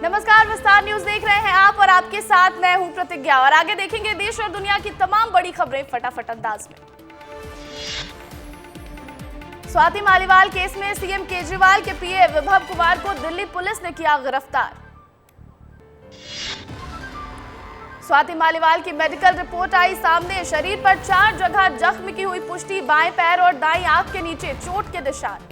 नमस्कार, विस्तार न्यूज देख रहे हैं आप और आपके साथ मैं हूं प्रतिज्ञा। और आगे देखेंगे देश और दुनिया की तमाम बड़ी खबरें फटाफट अंदाज में। स्वाति मालीवाल केस में सीएम केजरीवाल के पीए विभव कुमार को दिल्ली पुलिस ने किया गिरफ्तार। स्वाति मालीवाल की मेडिकल रिपोर्ट आई सामने। शरीर पर 4 जगह जख्म की हुई पुष्टि, बाएं पैर और दाईं आंख के नीचे चोट के निशान।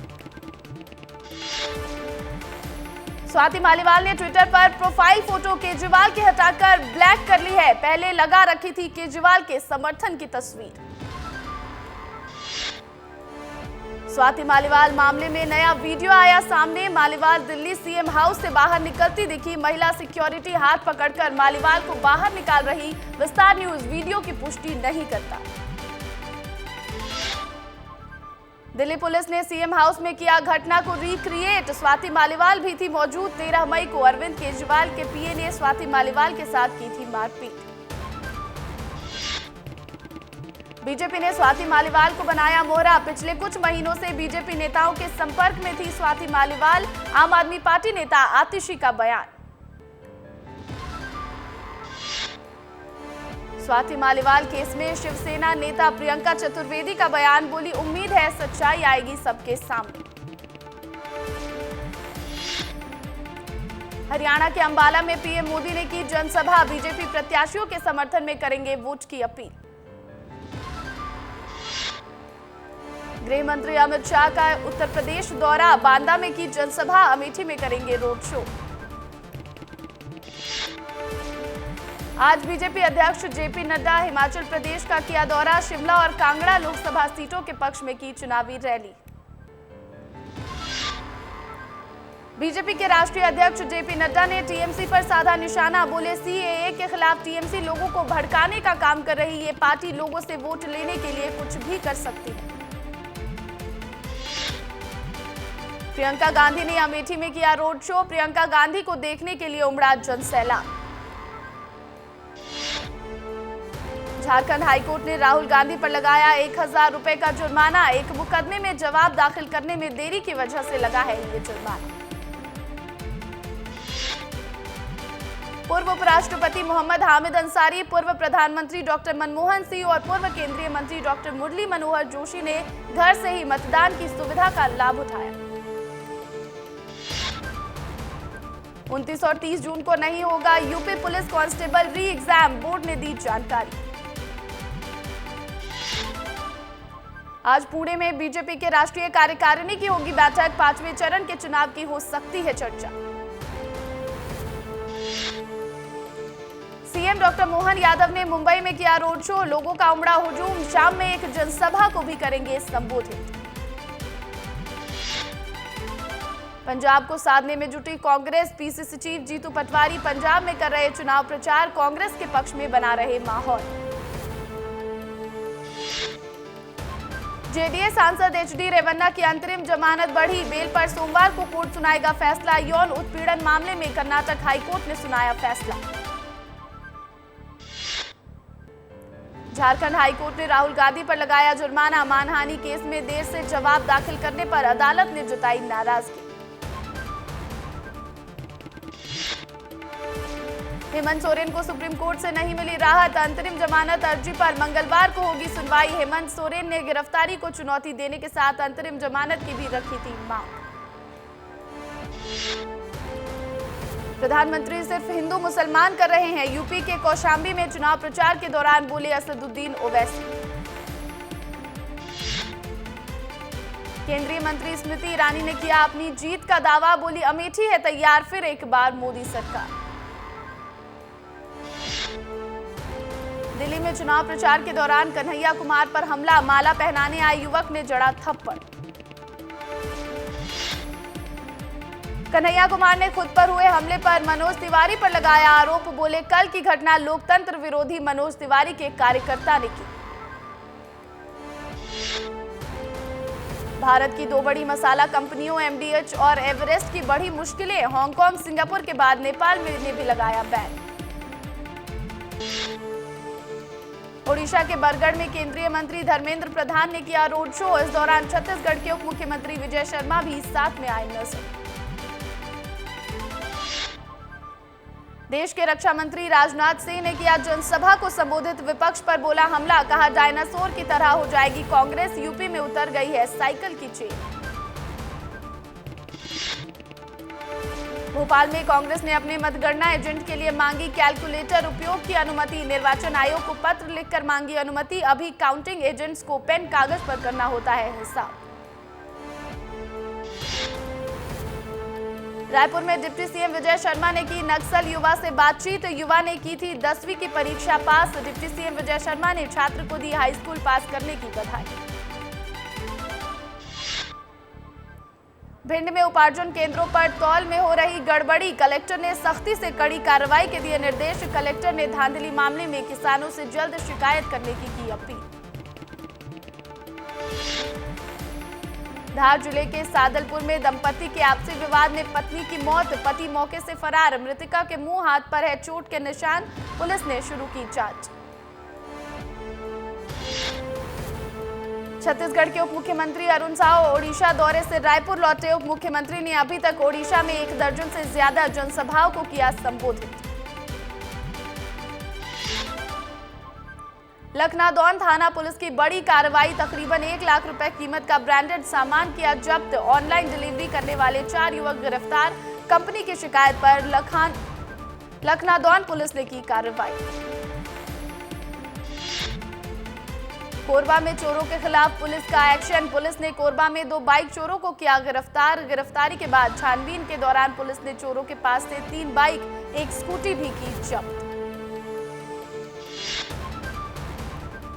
स्वाति मालीवाल ने ट्विटर पर प्रोफाइल फोटो केजरीवाल की हटाकर ब्लैक कर ली है। पहले लगा रखी थी केजरीवाल के समर्थन की तस्वीर। स्वाति मालीवाल मामले में नया वीडियो आया सामने। मालीवाल दिल्ली सीएम हाउस से बाहर निकलती दिखी। महिला सिक्योरिटी हाथ पकड़कर मालीवाल को बाहर निकाल रही। विस्तार न्यूज वीडियो की पुष्टि नहीं करता। दिल्ली पुलिस ने सीएम हाउस में किया घटना को रिक्रिएट। स्वाति मालीवाल भी थी मौजूद। 13 मई को अरविंद केजरीवाल के पीए ने स्वाति मालीवाल के साथ की थी मारपीट। बीजेपी ने स्वाति मालीवाल को बनाया मोहरा। पिछले कुछ महीनों से बीजेपी नेताओं के संपर्क में थी स्वाति मालीवाल। आम आदमी पार्टी नेता आतिशी का बयान। स्वाति मालीवाल केस में शिवसेना नेता प्रियंका चतुर्वेदी का बयान। बोली, उम्मीद है सच्चाई आएगी सबके सामने। हरियाणा के अंबाला में पीएम मोदी ने की जनसभा। बीजेपी प्रत्याशियों के समर्थन में करेंगे वोट की अपील। गृह मंत्री अमित शाह का उत्तर प्रदेश दौरा। बांदा में की जनसभा। अमेठी में करेंगे रोड शो। आज बीजेपी अध्यक्ष जेपी नड्डा हिमाचल प्रदेश का किया दौरा। शिमला और कांगड़ा लोकसभा सीटों के पक्ष में की चुनावी रैली। बीजेपी के राष्ट्रीय अध्यक्ष जेपी नड्डा ने टीएमसी पर साधा निशाना। बोले, सीएए के खिलाफ टीएमसी लोगों को भड़काने का काम कर रही है। पार्टी लोगों से वोट लेने के लिए कुछ भी कर सकती है। प्रियंका गांधी ने अमेठी में किया रोड शो। प्रियंका गांधी को देखने के लिए उमड़ा जनसैलाब। झारखंड हाईकोर्ट ने राहुल गांधी पर लगाया 1000 रुपए का जुर्माना। एक मुकदमे में जवाब दाखिल करने में देरी की वजह से लगा है ये जुर्माना। पूर्व उपराष्ट्रपति मोहम्मद हामिद अंसारी, पूर्व प्रधानमंत्री डॉक्टर मनमोहन सिंह और पूर्व केंद्रीय मंत्री डॉक्टर मुरली मनोहर जोशी ने घर से ही मतदान की सुविधा का लाभ उठाया। 29 और 30 जून को नहीं होगा यूपी पुलिस कांस्टेबल री एग्जाम, बोर्ड ने दी जानकारी। आज पुणे में बीजेपी के राष्ट्रीय कार्यकारिणी की होगी बैठक। 5वें चरण के चुनाव की हो सकती है चर्चा। सीएम डॉक्टर मोहन यादव ने मुंबई में किया रोड शो। लोगों का उमड़ा हुजूम। शाम में एक जनसभा को भी करेंगे संबोधित। पंजाब को साधने में जुटी कांग्रेस। पीसीसी चीफ जीतू पटवारी पंजाब में कर रहे चुनाव प्रचार। कांग्रेस के पक्ष में बना रहे माहौल। जेडीए सांसद एचडी रेवन्ना की अंतरिम जमानत बढ़ी। बेल पर सोमवार को कोर्ट सुनाएगा फैसला। यौन उत्पीड़न मामले में कर्नाटक हाईकोर्ट ने सुनाया फैसला। झारखंड हाईकोर्ट ने राहुल गांधी पर लगाया जुर्माना। मानहानि केस में देर से जवाब दाखिल करने पर अदालत ने जताई नाराजगी। हेमंत सोरेन को सुप्रीम कोर्ट से नहीं मिली राहत। अंतरिम जमानत अर्जी पर मंगलवार को होगी सुनवाई। हेमंत सोरेन ने गिरफ्तारी को चुनौती देने के साथ अंतरिम जमानत की भी रखी थी मांग। प्रधानमंत्री सिर्फ हिंदू मुसलमान कर रहे हैं। यूपी के कौशाम्बी में चुनाव प्रचार के दौरान बोले असदुद्दीन ओवैसी। केंद्रीय मंत्री स्मृति ईरानी ने किया अपनी जीत का दावा। बोली, अमेठी है तैयार फिर एक बार मोदी सरकार। दिल्ली में चुनाव प्रचार के दौरान कन्हैया कुमार पर हमला। माला पहनाने आए युवक ने जड़ा थप्पड़। कन्हैया कुमार ने खुद पर हुए हमले पर मनोज तिवारी पर लगाया आरोप। बोले, कल की घटना लोकतंत्र विरोधी मनोज तिवारी के कार्यकर्ता ने की। भारत की 2 बड़ी मसाला कंपनियों एमडीएच और एवरेस्ट की बढ़ी मुश्किलें। हांगकांग, सिंगापुर के बाद नेपाल ने भी लगाया बैन। ओडिशा के बरगढ़ में केंद्रीय मंत्री धर्मेंद्र प्रधान ने किया रोड शो। इस दौरान छत्तीसगढ़ के उप मुख्यमंत्री विजय शर्मा भी साथ में आए नजर। देश के रक्षा मंत्री राजनाथ सिंह ने किया जनसभा को संबोधित, विपक्ष पर बोला हमला, कहा डायनासोर की तरह हो जाएगी कांग्रेस, यूपी में उतर गई है साइकिल की चेन। भोपाल में कांग्रेस ने अपने मतगणना एजेंट के लिए मांगी कैलकुलेटर उपयोग की अनुमति, निर्वाचन आयोग को पत्र लिखकर मांगी अनुमति, अभी काउंटिंग एजेंट्स को पेन कागज पर करना होता है हिसाब। रायपुर में डिप्टी सीएम विजय शर्मा ने की नक्सल युवा से बातचीत, युवा ने की थी 10वीं की परीक्षा पास, डिप्टी सीएम विजय शर्मा ने छात्र को दी हाई स्कूल पास करने की बधाई। भिंड में उपार्जन केंद्रों पर तौल में हो रही गड़बड़ी, कलेक्टर ने सख्ती से कड़ी कार्रवाई के दिए निर्देश, कलेक्टर ने धांधली मामले में किसानों से जल्द शिकायत करने की अपील। धार जिले के सादलपुर में दंपति के आपसी विवाद में पत्नी की मौत, पति मौके से फरार, मृतका के मुंह हाथ पर है चोट के निशान, पुलिस ने शुरू की जांच। छत्तीसगढ़ के उप मुख्यमंत्री अरुण साव ओडिशा दौरे से रायपुर लौटे, उप मुख्यमंत्री ने अभी तक ओडिशा में 1 दर्जन से ज्यादा जनसभाओं को किया संबोधित। लखनादौन थाना पुलिस की बड़ी कार्रवाई, तकरीबन 1 लाख रुपए कीमत का ब्रांडेड सामान किया जब्त, ऑनलाइन डिलीवरी करने वाले 4 युवक गिरफ्तार, कंपनी की शिकायत पर लखनादौन पुलिस ने की कार्रवाई। कोरबा में चोरों के खिलाफ पुलिस का एक्शन, पुलिस ने कोरबा में 2 बाइक चोरों को किया गिरफ्तार, गिरफ्तारी के बाद छानबीन के दौरान पुलिस ने चोरों के पास से 3 बाइक, 1 स्कूटी भी की जब्त।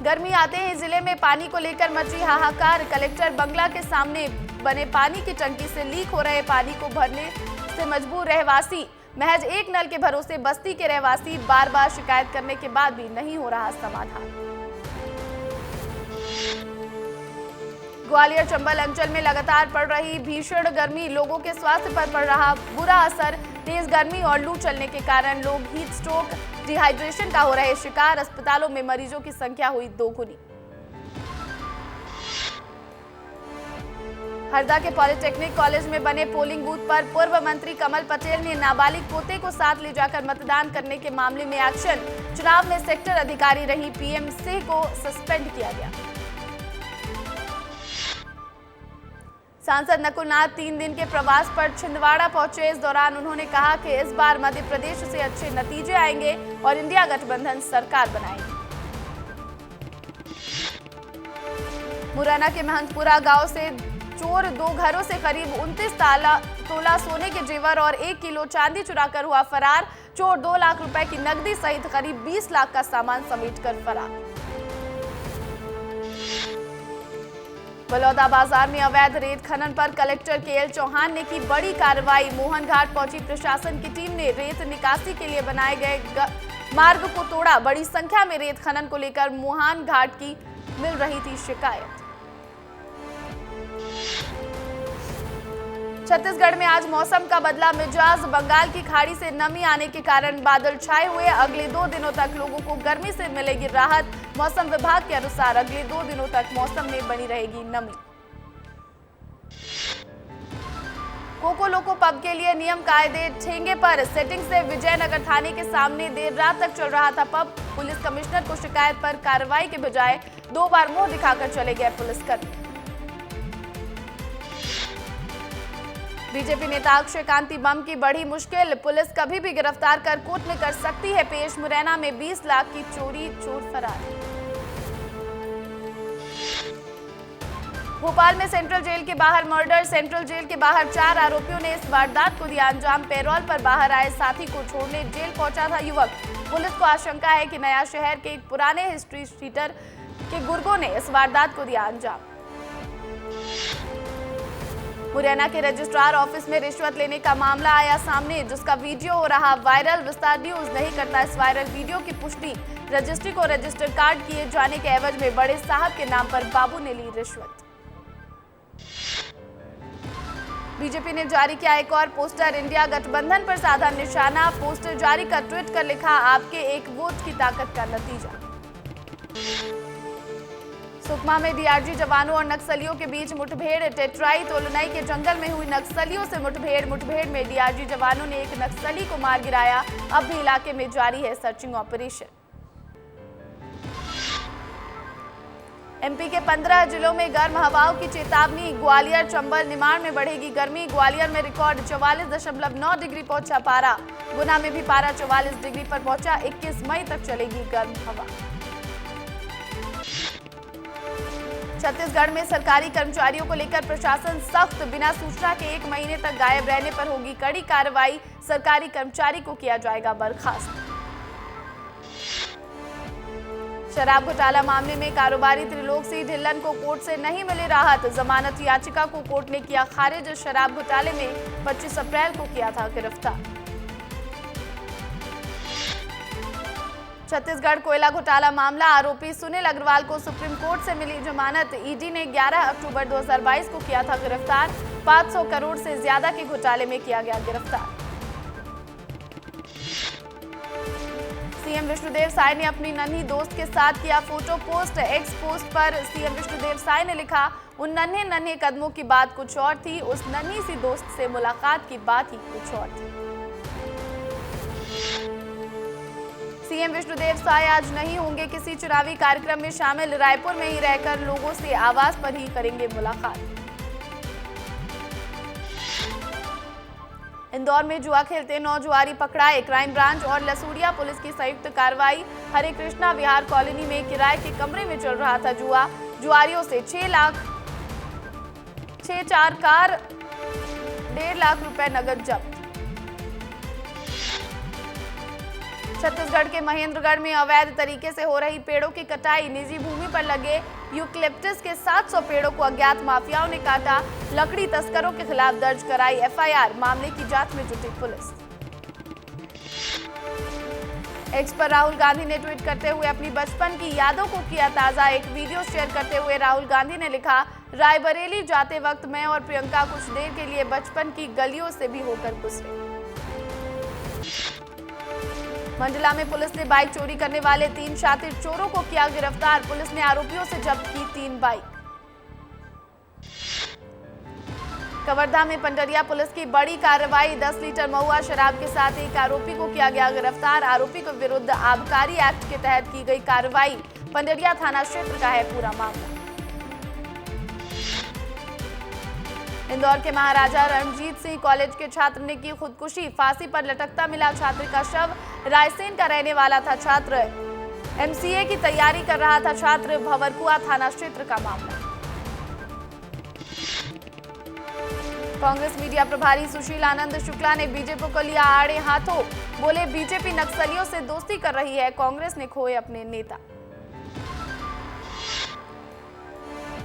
गर्मी आते ही जिले में पानी को लेकर मची हाहाकार, कलेक्टर बंगला के सामने बने पानी की टंकी से लीक हो रहे पानी को भरने से मजबूर रहवासी, महज 1 नल के भरोसे बस्ती के रहवासी, बार बार शिकायत करने के बाद भी नहीं हो रहा समाधान। ग्वालियर चंबल अंचल में लगातार पड़ रही भीषण गर्मी, लोगों के स्वास्थ्य पर पड़ रहा बुरा असर, तेज गर्मी और लू चलने के कारण लोग हीट स्ट्रोक, डिहाइड्रेशन का हो रहे शिकार, अस्पतालों में मरीजों की संख्या हुई 2 गुनी। हरदा के पॉलिटेक्निक कॉलेज में बने पोलिंग बूथ पर पूर्व मंत्री कमल पटेल ने नाबालिग पोते को साथ ले जाकर मतदान करने के मामले में एक्शन, चुनाव में सेक्टर अधिकारी रही पीएम सिंह को सस्पेंड किया गया। सांसद नकुल नाथ 3 दिन के प्रवास पर छिंदवाड़ा पहुंचे, इस दौरान उन्होंने कहा कि इस बार मध्य प्रदेश से अच्छे नतीजे आएंगे और इंडिया गठबंधन सरकार बनाएगी। मुरैना के महंतपुरा गांव से चोर 2 घरों से करीब 29 तोला सोने के जेवर और 1 किलो चांदी चुराकर हुआ फरार, चोर 2 लाख रुपए की नकदी सहित करीब 20 लाख का सामान समेटकर फरार। बलौदा बाजार में अवैध रेत खनन पर कलेक्टर केएल चौहान ने की बड़ी कार्रवाई, मोहन घाट पहुंची प्रशासन की टीम ने रेत निकासी के लिए बनाए गए मार्ग को तोड़ा, बड़ी संख्या में रेत खनन को लेकर मोहन घाट की मिल रही थी शिकायत। छत्तीसगढ़ में आज मौसम का बदला मिजाज, बंगाल की खाड़ी से नमी आने के कारण बादल छाए हुए, अगले 2 दिनों तक लोगों को गर्मी से मिलेगी राहत, मौसम विभाग के अनुसार अगले 2 दिनों तक मौसम में बनी रहेगी नमी। कोको लोको पब के लिए नियम कायदे ठेंगे पर, सेटिंग से विजयनगर थाने के सामने देर रात तक चल रहा था पब, पुलिस कमिश्नर को शिकायत पर कार्रवाई के बजाय 2 बार मुंह दिखाकर चले गए पुलिसकर्मी। बीजेपी नेता अक्षय कांति बम की बड़ी मुश्किल, पुलिस कभी भी गिरफ्तार कर कोर्ट में कर सकती है पेश, मुरैना में 20 लाख की चोरी, चोर फरार। भोपाल में सेंट्रल जेल के बाहर मर्डर, सेंट्रल जेल के बाहर 4 आरोपियों ने इस वारदात को दिया अंजाम, पैरोल पर बाहर आए साथी को छोड़ने जेल पहुंचा था युवक, पुलिस को आशंका है कि नया शहर के एक पुराने हिस्ट्री शीटर के गुर्गों ने इस वारदात को दिया अंजाम। मुरैना के रजिस्ट्रार ऑफिस में रिश्वत लेने का मामला आया सामने, जिसका वीडियो हो रहा वायरल, विस्तार न्यूज नहीं करता इस वायरल वीडियो की पुष्टि, रजिस्ट्री को रजिस्टर कार्ड किए जाने के एवज में बड़े साहब के नाम पर बाबू ने ली रिश्वत। बीजेपी ने जारी किया एक और पोस्टर, इंडिया गठबंधन पर साधा निशाना, पोस्टर जारी कर ट्वीट कर लिखा, आपके एक वोट की ताकत का नतीजा। सुकमा में डीआरजी जवानों और नक्सलियों के बीच मुठभेड़। टेट्राई तोलनाई के जंगल में हुई नक्सलियों से मुठभेड़ में डीआरजी जवानों ने एक नक्सली को मार गिराया। अब भी इलाके में जारी है सर्चिंग ऑपरेशन। एमपी के 15 जिलों में गर्म हवाओं की चेतावनी। ग्वालियर, चंबल, निमाड़ में बढ़ेगी गर्मी। ग्वालियर में रिकॉर्ड 44.9 डिग्री पहुंचा पारा। गुना में भी पारा 44 डिग्री पर पहुंचा। 21 मई तक चलेगी गर्म हवा। छत्तीसगढ़ में सरकारी कर्मचारियों को लेकर प्रशासन सख्त। बिना सूचना के 1 महीने तक गायब रहने पर होगी कड़ी कार्रवाई। सरकारी कर्मचारी को किया जाएगा बर्खास्त। शराब घोटाला मामले में कारोबारी त्रिलोक सिंह ढिल्लन को कोर्ट से नहीं मिली राहत। जमानत याचिका को कोर्ट ने किया खारिज। शराब घोटाले में 25 अप्रैल को किया था गिरफ्तार। छत्तीसगढ़ कोयला घोटाला मामला। आरोपी सुनील अग्रवाल को सुप्रीम कोर्ट से मिली जमानत। ईडी ने 11 अक्टूबर 2022 को किया था गिरफ्तार। 500 करोड़ से ज्यादा के घोटाले में किया गया गिरफ्तार। सीएम विष्णुदेव साय ने अपनी नन्ही दोस्त के साथ किया फोटो पोस्ट। एक्स पोस्ट पर सीएम विष्णुदेव साय ने लिखा, उन नन्हे नन्हे कदमों की बात कुछ और थी, उस नन्ही सी दोस्त से मुलाकात की बात ही कुछ और थी। सीएम विष्णुदेव साय आज नहीं होंगे किसी चुनावी कार्यक्रम में शामिल। रायपुर में ही रहकर लोगों से आवास पर ही करेंगे मुलाकात। इंदौर में जुआ खेलते 9 जुआरी पकड़ाए। क्राइम ब्रांच और लसूड़िया पुलिस की संयुक्त कार्रवाई। हरे कृष्णा विहार कॉलोनी में किराए के कमरे में चल रहा था जुआ। जुआरियों से 6 लाख 4 कार 1.5 लाख रुपए नगद जब्त। छत्तीसगढ़ के महेंद्रगढ़ में अवैध तरीके से हो रही पेड़ों की कटाई। निजी भूमि पर लगे यूकलिप्टस के 700 पेड़ों को अज्ञात माफियाओं ने काटा। लकड़ी तस्करों के खिलाफ दर्ज कराई एफआईआर। मामले की जांच में जुटी पुलिस। एक्स पर राहुल गांधी ने ट्वीट करते हुए अपनी बचपन की यादों को किया ताजा। एक वीडियो शेयर करते हुए राहुल गांधी ने लिखा, रायबरेली जाते वक्त मैं और प्रियंका कुछ देर के लिए बचपन की गलियों से भी होकर गुजरे। मंडला में पुलिस ने बाइक चोरी करने वाले 3 शातिर चोरों को किया गिरफ्तार। पुलिस ने आरोपियों से जब्त की 3 बाइक। कवर्धा में पंडरिया पुलिस की बड़ी कार्रवाई। 10 लीटर महुआ शराब के साथ एक आरोपी को किया गया गिरफ्तार। आरोपी के विरुद्ध आबकारी एक्ट के तहत की गई कार्रवाई। पंडरिया थाना क्षेत्र का है पूरा मामला। इंदौर के महाराजा रणजीत सिंह कॉलेज के छात्र ने की खुदकुशी। फांसी पर लटकता मिला छात्र का शव। रायसेन का रहने वाला था छात्र। एमसीए की तैयारी कर रहा था छात्र। भंवरकुआ थाना क्षेत्र का मामला। कांग्रेस मीडिया प्रभारी सुशील आनंद शुक्ला ने बीजेपी को लिया आड़े हाथों। बोले, बीजेपी नक्सलियों से दोस्ती कर रही है, कांग्रेस ने खोए अपने नेता।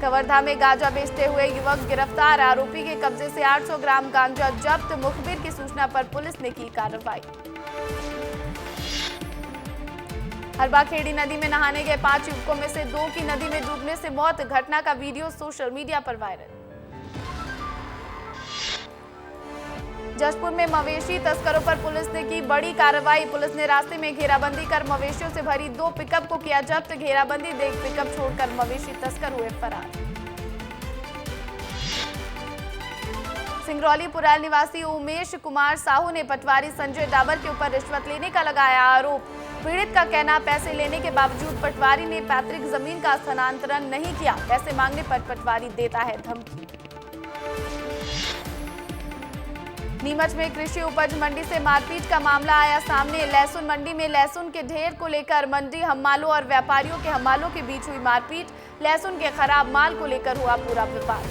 कवर्धा में गांजा बेचते हुए युवक गिरफ्तार। आरोपी के कब्जे से 800 ग्राम गांजा जब्त। मुखबिर की सूचना पर पुलिस ने की कार्रवाई। हरबाखेड़ी नदी में नहाने गए 5 युवकों में से 2 की नदी में डूबने से मौत। घटना का वीडियो सोशल मीडिया पर वायरल। जशपुर में मवेशी तस्करों पर पुलिस ने की बड़ी कार्रवाई। पुलिस ने रास्ते में घेराबंदी कर मवेशियों से भरी 2 पिकअप को किया जब्त। घेराबंदी देख पिकअप छोड़कर मवेशी तस्कर हुए फरार। सिंगरौली पुराल निवासी उमेश कुमार साहू ने पटवारी संजय डाबर के ऊपर रिश्वत लेने का लगाया आरोप। पीड़ित का कहना, पैसे लेने के बावजूद पटवारी ने पैतृक जमीन का स्थानांतरण नहीं किया। पैसे मांगने पर पटवारी देता है धमकी। नीमच में कृषि उपज मंडी से मारपीट का मामला आया सामने। लहसुन मंडी में लहसुन के ढेर को लेकर मंडी हम्मालों और व्यापारियों के हम्मालों के बीच हुई मारपीट। लहसुन के खराब माल को लेकर हुआ पूरा विवाद।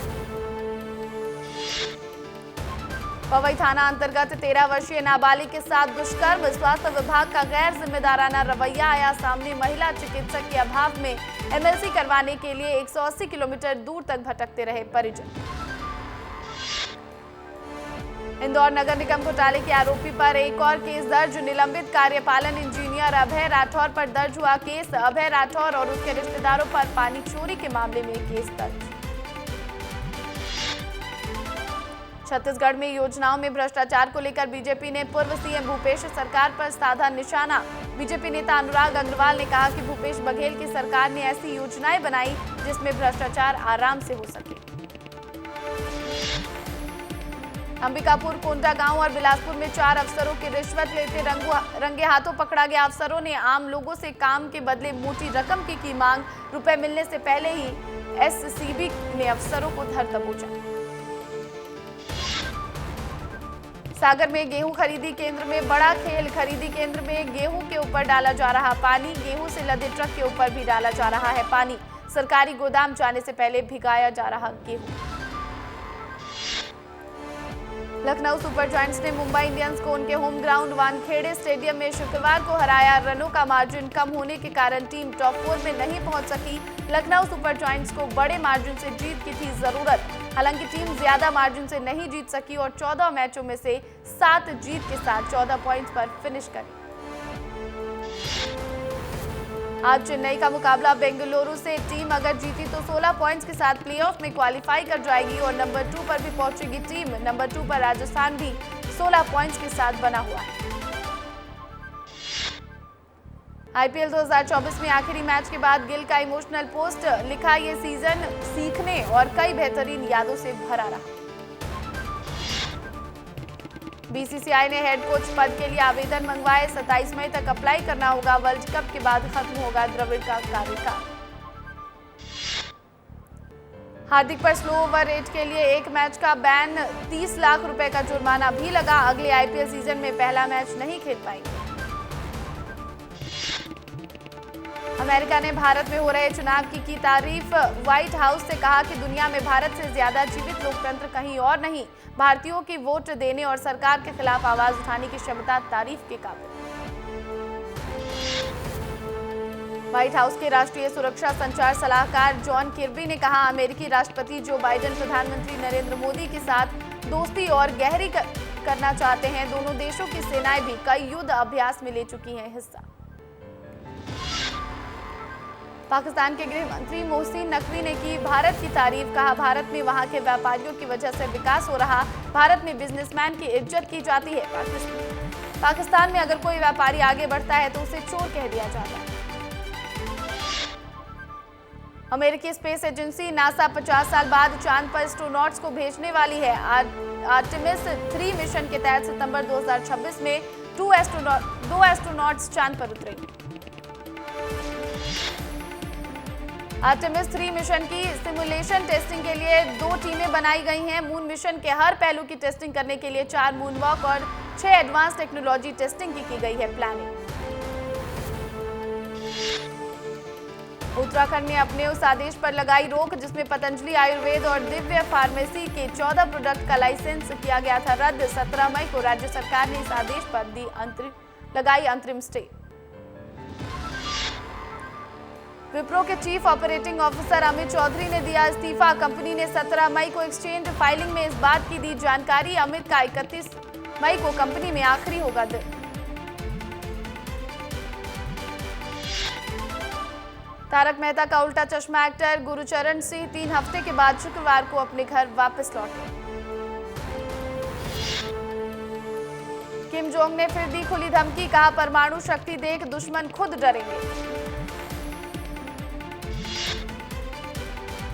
पवई थाना अंतर्गत 13 वर्षीय नाबालिग के साथ दुष्कर्म। स्वास्थ्य विभाग का गैर जिम्मेदाराना रवैया आया सामने। महिला चिकित्सक के अभाव में एमएलसी करवाने के लिए 180 किलोमीटर दूर तक भटकते रहे परिजन। इंदौर नगर निगम घोटाले के आरोपी पर एक और केस दर्ज। निलंबित कार्यपालन इंजीनियर अभय राठौर पर दर्ज हुआ केस। अभय राठौर और उसके रिश्तेदारों पर पानी चोरी के मामले में केस दर्ज। छत्तीसगढ़ में योजनाओं में भ्रष्टाचार को लेकर बीजेपी ने पूर्व सीएम भूपेश सरकार पर साधा निशाना। बीजेपी नेता अनुराग अग्रवाल ने कहा कि भूपेश बघेल की सरकार ने ऐसी योजनाएं बनाई जिसमें भ्रष्टाचार आराम से हो सके। अंबिकापुर, कोंडागांव और बिलासपुर में 4 अफसरों की रिश्वत लेते रंगे हाथों पकड़ा गया। अफसरों ने आम लोगों से काम के बदले मोटी रकम की मांग। रुपए मिलने से पहले ही एससीबी ने अफसरों को धर दबोचा। सागर में गेहूं खरीदी केंद्र में बड़ा खेल। खरीदी केंद्र में गेहूं के ऊपर डाला जा रहा पानी। गेहूं से लदे ट्रक के ऊपर भी डाला जा रहा है पानी। सरकारी गोदाम जाने से पहले भिगाया जा रहा गेहूं। लखनऊ सुपर जायंट्स ने मुंबई इंडियंस को उनके होम ग्राउंड वानखेड़े स्टेडियम में शुक्रवार को हराया। रनों का मार्जिन कम होने के कारण टीम टॉप 4 में नहीं पहुंच सकी। लखनऊ सुपर जायंट्स को बड़े मार्जिन से जीत की थी जरूरत। हालांकि टीम ज्यादा मार्जिन से नहीं जीत सकी और 14 मैचों में से 7 जीत के साथ 14 पॉइंट्स पर फिनिश करी। आज चेन्नई का मुकाबला बेंगलुरु से। टीम अगर जीती तो 16 पॉइंट्स के साथ प्लेऑफ में क्वालिफाई कर जाएगी और नंबर 2 पर भी पहुंचेगी टीम। नंबर 2 पर राजस्थान भी 16 पॉइंट्स के साथ बना हुआ है। आईपीएल 2024 में आखिरी मैच के बाद गिल का इमोशनल पोस्ट लिखा, ये सीजन सीखने और कई बेहतरीन यादों से भरा रहा। बीसीसीआई ने हेड कोच पद के लिए आवेदन मंगवाए। 27 मई तक अप्लाई करना होगा। वर्ल्ड कप के बाद खत्म होगा द्रविड़ का कार्यकाल। हार्दिक पर स्लो ओवर रेट के लिए 1 मैच का बैन, 30 लाख रुपए का जुर्माना भी लगा। अगले आईपीएल सीजन में पहला मैच नहीं खेल पाएंगे। अमेरिका ने भारत में हो रहे चुनाव की तारीफ। व्हाइट हाउस से कहा कि दुनिया में भारत से ज्यादा जीवित लोकतंत्र कहीं और नहीं। भारतीयों की वोट देने और सरकार के खिलाफ आवाज उठाने की क्षमता तारीफ के काबिल। व्हाइट हाउस के राष्ट्रीय सुरक्षा संचार सलाहकार जॉन किर्बी ने कहा, अमेरिकी राष्ट्रपति जो बाइडेन प्रधानमंत्री नरेंद्र मोदी के साथ दोस्ती और गहरी करना चाहते हैं। दोनों देशों की सेनाएं भी कई युद्ध अभ्यास में ले चुकी हैं हिस्सा। पाकिस्तान के गृह मंत्री मोहसिन नकवी ने की भारत की तारीफ। कहा, भारत में वहां के व्यापारियों की वजह से विकास हो रहा। भारत में बिजनेसमैन की इज्जत की जाती है। पाकिस्तान में अगर कोई व्यापारी आगे बढ़ता है तो उसे चोर कह दिया जाता है। अमेरिकी स्पेस एजेंसी नासा 50 साल बाद चांद पर एस्ट्रोनॉट्स को भेजने वाली है। आर्टेमिस 3 मिशन के तहत सितंबर 2026 में 2 एस्ट्रोनॉट्स चांद पर उतरेंगे। आर्टेमिस 3 मिशन की सिमुलेशन टेस्टिंग के लिए 2 टीमें बनाई गई हैं। मून मिशन के हर पहलू की टेस्टिंग करने के लिए 4 मूनवॉक और 6 एडवांस टेक्नोलॉजी टेस्टिंग की गई है प्लानिंग। उत्तराखंड ने अपने उस आदेश पर लगाई रोक जिसमें पतंजलि आयुर्वेद और दिव्य फार्मेसी के 14 प्रोडक्ट का लाइसेंस किया गया था रद्द। 17 मई को राज्य सरकार ने इस आदेश पर लगाई अंतरिम स्टे। विप्रो के chief operating officer Amit Chaudhary ने दिया इस्तीफा। कंपनी ने 17 मई को एक्सचेंज फाइलिंग में इस बात की दी जानकारी। अमित का 31 मई को कंपनी में आखिरी होगा दिन। तारक मेहता का उल्टा चश्मा एक्टर गुरचरण सिंह 3 हफ्ते के बाद शुक्रवार को अपने घर वापस लौटे। किम जोंग ने फिर दी खुली धमकी। कहा, परमाणु शक्ति देख दुश्मन खुद डरेंगे।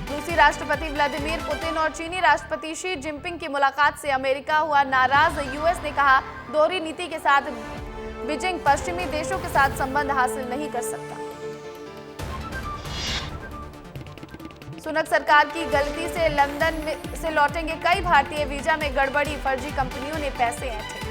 रूसी राष्ट्रपति व्लादिमीर पुतिन और चीनी राष्ट्रपति शी जिनपिंग की मुलाकात से अमेरिका हुआ नाराज। यूएस ने कहा, दोहरी नीति के साथ बीजिंग पश्चिमी देशों के साथ संबंध हासिल नहीं कर सकता। सुनक सरकार की गलती से लंदन से लौटेंगे कई भारतीय। वीजा में गड़बड़ी, फर्जी कंपनियों ने पैसे ऐंठे।